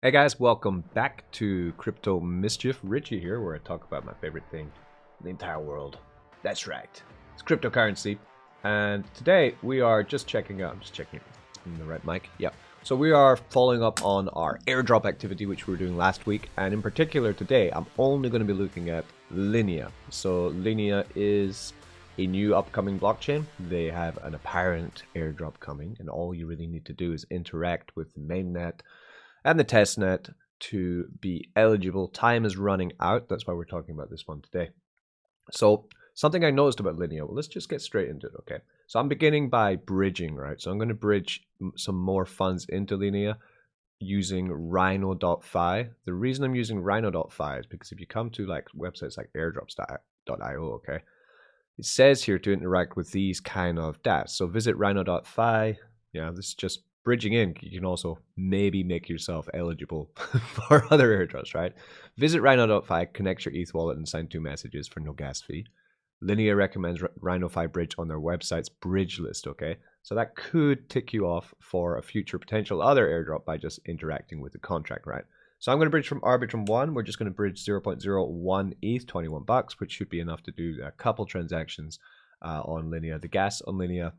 Hey guys, welcome back to Crypto Mischief. Richie here, where I talk about my favorite thing in the entire world. That's right, it's cryptocurrency. And today we are just checking out, I'm just checking in the right mic. Yep. So we are following up on our airdrop activity, which we were doing last week. And in particular today, I'm only going to be looking at Linea. So Linea is a new upcoming blockchain. They have an apparent airdrop coming, and all you really need to do is interact with the mainnet and the testnet to be eligible. Time is running out. That's why we're talking about this one today. So something I noticed about Linea, well, let's just get straight into it, okay? So I'm beginning by bridging, right? So I'm going to bridge some more funds into Linea using rhino.fi. The reason I'm using rhino.fi is because if you come to like websites like airdrops.io, okay, it says here to interact with these kind of DAs. So visit rhino.fi. Yeah, this is just bridging in. You can also maybe make yourself eligible for other airdrops, right? Visit rhino.fi, connect your ETH wallet, and send 2 messages for no gas fee. Linea recommends rhino.fi bridge on their website's bridge list, okay? So that could tick you off for a future potential other airdrop by just interacting with the contract, right? So I'm going to bridge from Arbitrum 1. We're just going to bridge 0.01 ETH, 21 bucks, which should be enough to do a couple transactions on Linea. The gas on Linea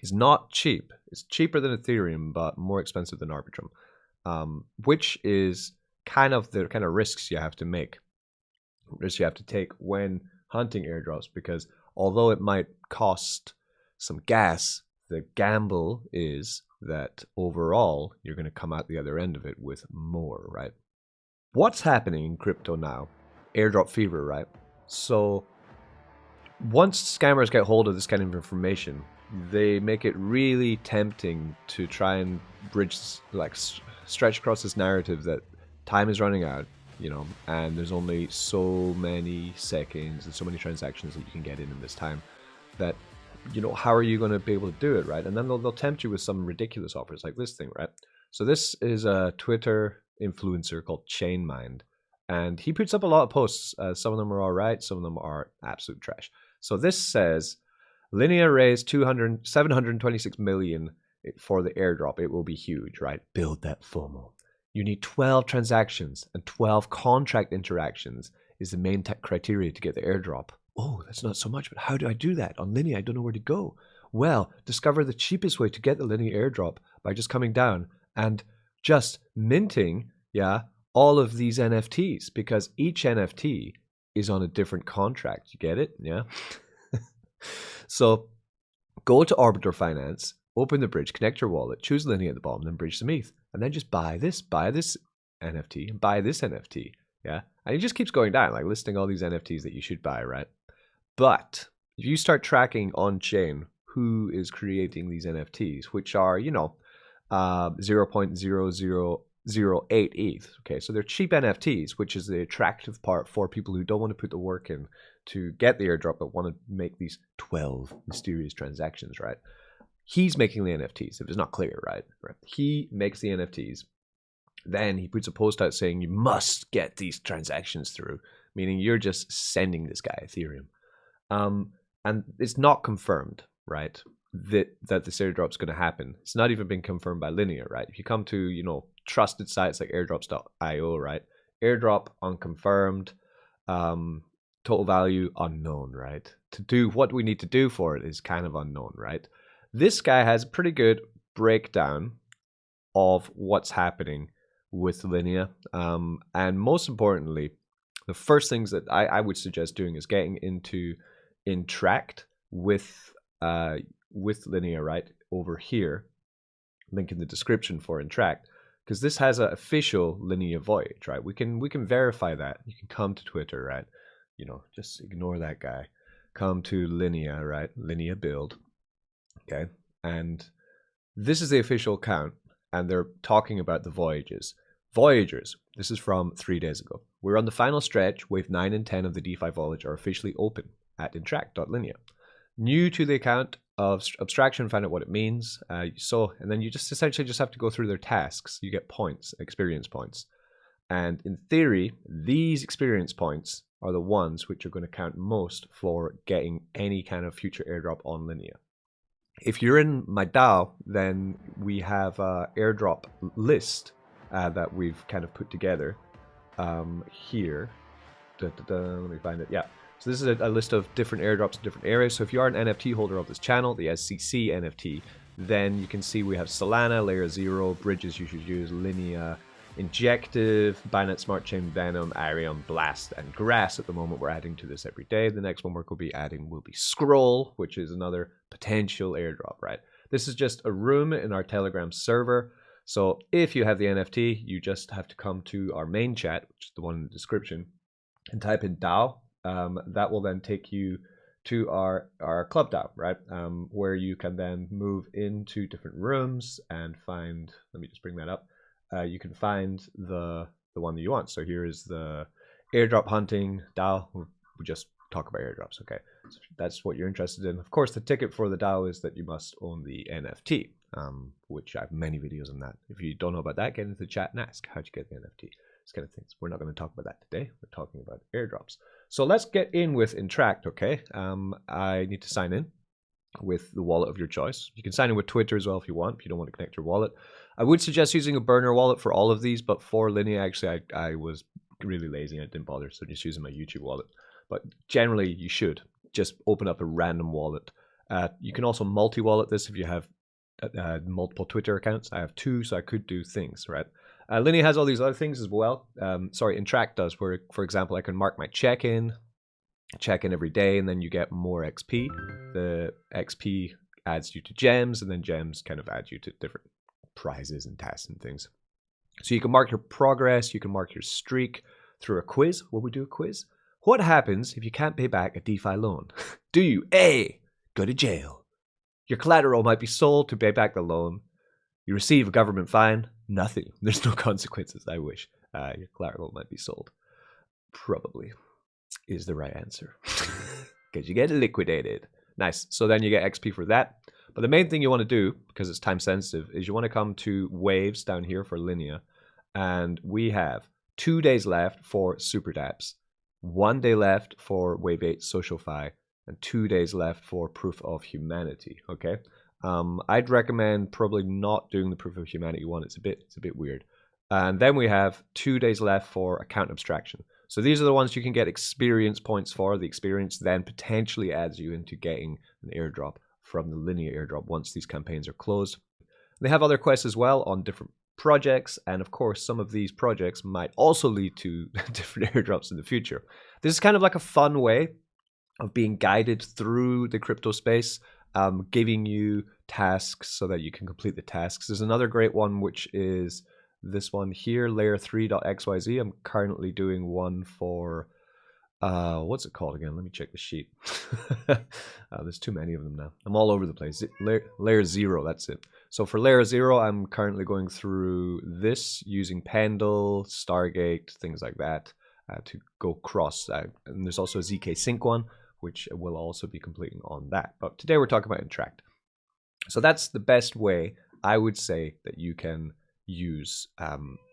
is not cheap. It's cheaper than Ethereum, but more expensive than Arbitrum, which is kind of the kind of risks you have to make, risks you have to take when hunting airdrops, because although it might cost some gas, the gamble is that overall you're going to come out the other end of it with more, right? What's happening in crypto now? Airdrop fever, right? So once scammers get hold of this kind of information, they make it really tempting to try and bridge, like stretch across this narrative that time is running out, you know, and there's only so many seconds and so many transactions that you can get in this time that, you know, how are you going to be able to do it, right? And then they'll tempt you with some ridiculous offers like this thing, right? So this is a Twitter influencer called Chainmind, and he puts up a lot of posts. Some of them are all right, some of them are absolute trash. So this says, Linea raised 726 million for the airdrop. It will be huge, right? Build that FOMO. You need 12 transactions, and 12 contract interactions is the main criteria to get the airdrop. Oh, that's not so much, but how do I do that? On Linea, I don't know where to go. Well, discover the cheapest way to get the Linea airdrop by just coming down and just minting, yeah, all of these NFTs, because each NFT is on a different contract. You get it? Yeah. So go to Arbiter Finance, open the bridge, connect your wallet, choose Linea at the bottom, then bridge some ETH, and then just buy this NFT, and buy this NFT, yeah? And it just keeps going down, like listing all these NFTs that you should buy, right? But if you start tracking on-chain who is creating these NFTs, which are, you know, 0.0008 ETH, okay? So they're cheap NFTs, which is the attractive part for people who don't want to put the work in to get the airdrop but want to make these 12 mysterious transactions, right? He's making the NFTs, if it's not clear, right? He makes the NFTs. Then he puts a post out saying you must get these transactions through, meaning you're just sending this guy Ethereum. And it's not confirmed, right, that this airdrop's going to happen. It's not even been confirmed by Linea, right? If you come to, you know, trusted sites like airdrops.io, right? Airdrop unconfirmed, total value unknown, right? To do what we need to do for it is kind of unknown, right? This guy has a pretty good breakdown of what's happening with Linea. And most importantly, the first things that I would suggest doing is getting into Intract with Linea, right? Over here, link in the description for Intract, because this has an official Linea Voyage, right? We can verify that. You can come to Twitter, right? You know, just ignore that guy. Come to Linea, right? Linea build. Okay. And this is the official account, and they're talking about the voyages. Voyagers, this is from 3 days ago. We're on the final stretch. Wave 9 and 10 of the DeFi Voyage are officially open at intract.linea. New to the account of abstraction, find out what it means. And then you just essentially just have to go through their tasks. You get points, experience points. And in theory, these experience points are the ones which are going to count most for getting any kind of future airdrop on Linea. If you're in my DAO, then we have an airdrop list that we've kind of put together here. Let me find it. Yeah. So this is a list of different airdrops in different areas. So if you are an NFT holder of this channel, the SCC NFT, then you can see we have Solana, Layer 0, bridges you should use, Linea, Injective, Binance Smart Chain, Venom, Arion, Blast, and Grass. At the moment, we're adding to this every day. The next one we'll be adding will be Scroll, which is another potential airdrop, right? This is just a room in our Telegram server. So if you have the NFT, you just have to come to our main chat, which is the one in the description, and type in DAO. That will then take you to our club DAO, right? Where you can then move into different rooms and find, let me just bring that up. You can find the one that you want. So here is the airdrop hunting DAO. We just talk about airdrops, okay? So that's what you're interested in. Of course, the ticket for the DAO is that you must own the NFT, which I have many videos on that. If you don't know about that, get into the chat and ask how'd you get the NFT. Kind of things. We're not going to talk about that today. We're talking about airdrops. So let's get in with Intract, okay? I need to sign in with the wallet of your choice. You can sign in with Twitter as well if you want, if you don't want to connect your wallet. I would suggest using a burner wallet for all of these, but for Linea, actually, I was really lazy and I didn't bother, so just using my YouTube wallet. But generally, you should just open up a random wallet. You can also multi-wallet this if you have multiple Twitter accounts. I have 2, so I could do things, right? Linea has all these other things as well. Intract does, where, for example, I can mark my check-in every day, and then you get more XP. The XP adds you to gems, and then gems kind of add you to different prizes and tasks and things. So you can mark your progress, you can mark your streak through a quiz. Will we do a quiz? What happens if you can't pay back a DeFi loan? Do you A, go to jail? Your collateral might be sold to pay back the loan. You receive a government fine. Nothing. There's no consequences. I wish. Your collateral might be sold. Probably is the right answer. Because you get liquidated. Nice. So then you get XP for that. But the main thing you want to do, because it's time sensitive, is you want to come to waves down here for Linea. And we have 2 days left for Super Dapps, 1 day left for Wave 8 Social Fi, and 2 days left for Proof of Humanity. Okay. I'd recommend probably not doing the Proof of Humanity one. It's a bit weird. And then we have 2 days left for account abstraction. So these are the ones you can get experience points for. The experience then potentially adds you into getting an airdrop from the Linea airdrop once these campaigns are closed. They have other quests as well on different projects, and of course some of these projects might also lead to different airdrops in the future. This is kind of like a fun way of being guided through the crypto space. Giving you tasks so that you can complete the tasks. There's another great one, which is this one here, layer3.xyz. I'm currently doing one for, what's it called again? Let me check the sheet. There's too many of them now. I'm all over the place. Layer 0, that's it. So for layer 0, I'm currently going through this using Pendle, Stargate, things like that to go cross. And there's also a ZK Sync one, which will also be completing on that. But today we're talking about Intract. So that's the best way, I would say, that you can use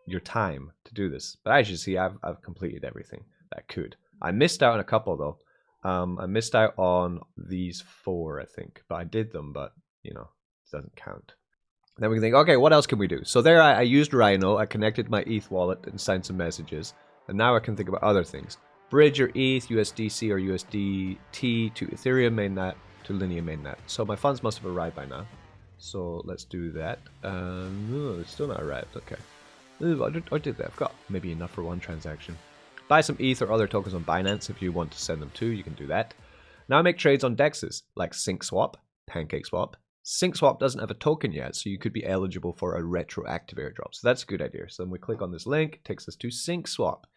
your time to do this. But as you see, I've completed everything that I could. I missed out on a couple, though. I missed out on these 4, I think. But I did them, but, you know, it doesn't count. Then we can think, okay, what else can we do? So there I used Rhino. I connected my ETH wallet and signed some messages. And now I can think about other things. Bridge your ETH, USDC, or USDT to Ethereum mainnet to Linea mainnet. So my funds must have arrived by now. So let's do that. No, it's still not arrived. Okay. I did that. I've got maybe enough for one transaction. Buy some ETH or other tokens on Binance if you want to send them to. You can do that. Now make trades on DEXs like Syn Swap, PancakeSwap. Syn Swap doesn't have a token yet, so you could be eligible for a retroactive airdrop. So that's a good idea. So then we click on this link. It takes us to Syn Swap.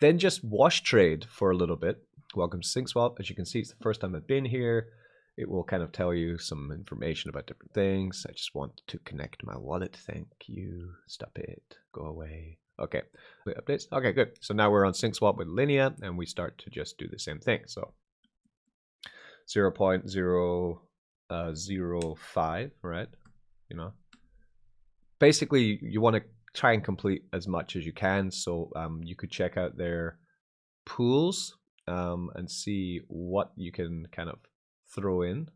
Then just wash trade for a little bit. Welcome to Syn Swap. As you can see, it's the first time I've been here. It will kind of tell you some information about different things. I just want to connect my wallet. Thank you. Stop it. Go away. Okay. Wait, updates. Okay, good. So now we're on Syn Swap with Linea, and we start to just do the same thing. So 0.005, right? You know, basically you want to try and complete as much as you can. So you could check out their pools and see what you can kind of throw in.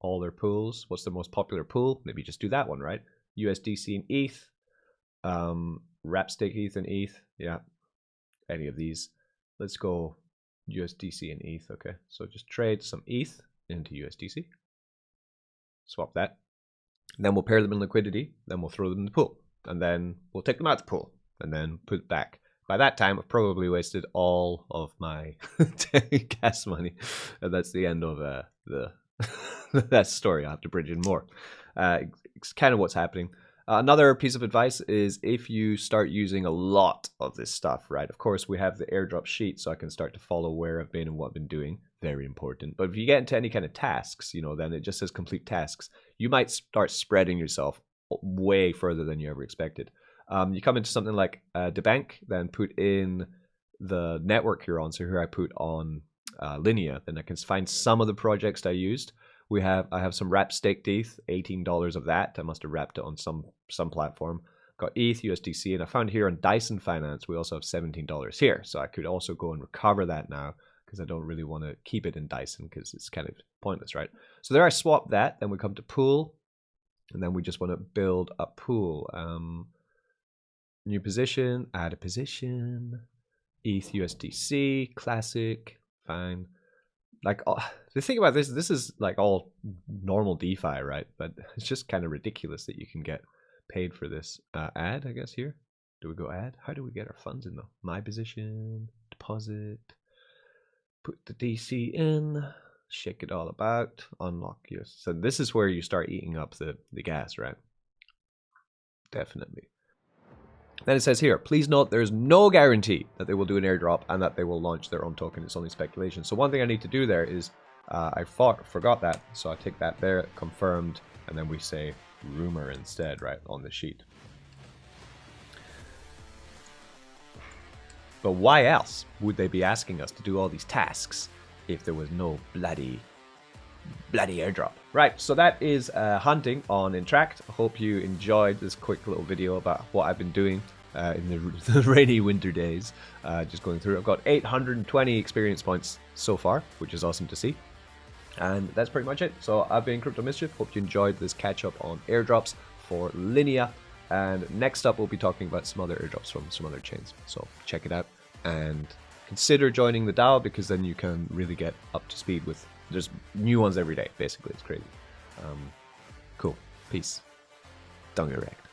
All their pools. What's the most popular pool? Maybe just do that one, right? USDC and ETH. Wrap stake ETH and ETH. Yeah, any of these. Let's go USDC and ETH. Okay, so just trade some ETH into USDC. Swap that. And then we'll pair them in liquidity. Then we'll throw them in the pool. And then we'll take them out the pool. And then put it back. By that time, I've probably wasted all of my gas money. And that's the end of that story. I have to bridge in more. It's kind of what's happening. Another piece of advice is if you start using a lot of this stuff, right? Of course, we have the airdrop sheet, so I can start to follow where I've been and what I've been doing. Very important. But if you get into any kind of tasks, you know, then it just says complete tasks. You might start spreading yourself way further than you ever expected. You come into something like Debank, then put in the network you're on. So here I put on Linea, then I can find some of the projects I used. I have some wrapped staked ETH, $18 of that. I must have wrapped it on some platform. Got ETH, USDC, and I found here on Dyson Finance, we also have $17 here. So I could also go and recover that now because I don't really want to keep it in Dyson because it's kind of pointless, right? So there I swap that. Then we come to pool, and then we just want to build a pool. New position, add a position, ETH, USDC, classic, fine. Like, the thing about this is like all normal DeFi, right? But it's just kind of ridiculous that you can get paid for this. Add, I guess, here. Do we go add? How do we get our funds in, though? My position, deposit, put the DC in, shake it all about, unlock yours. So this is where you start eating up the gas, right? Definitely. Then it says here, please note there is no guarantee that they will do an airdrop and that they will launch their own token. It's only speculation. So one thing I need to do there is, I forgot that. So I take that there, confirmed, and then we say rumor instead, right, on the sheet. But why else would they be asking us to do all these tasks if there was no bloody airdrop? Right, so that is hunting on Intract. I hope you enjoyed this quick little video about what I've been doing in the rainy winter days. Just going through, I've got 820 experience points so far, which is awesome to see. And that's pretty much it. So I've been Crypto Mischief. Hope you enjoyed this catch up on airdrops for Linea. And next up, we'll be talking about some other airdrops from some other chains. So check it out and consider joining the DAO, because then you can really get up to speed with, there's new ones every day, basically. It's crazy. Cool. Peace. Don't get wrecked.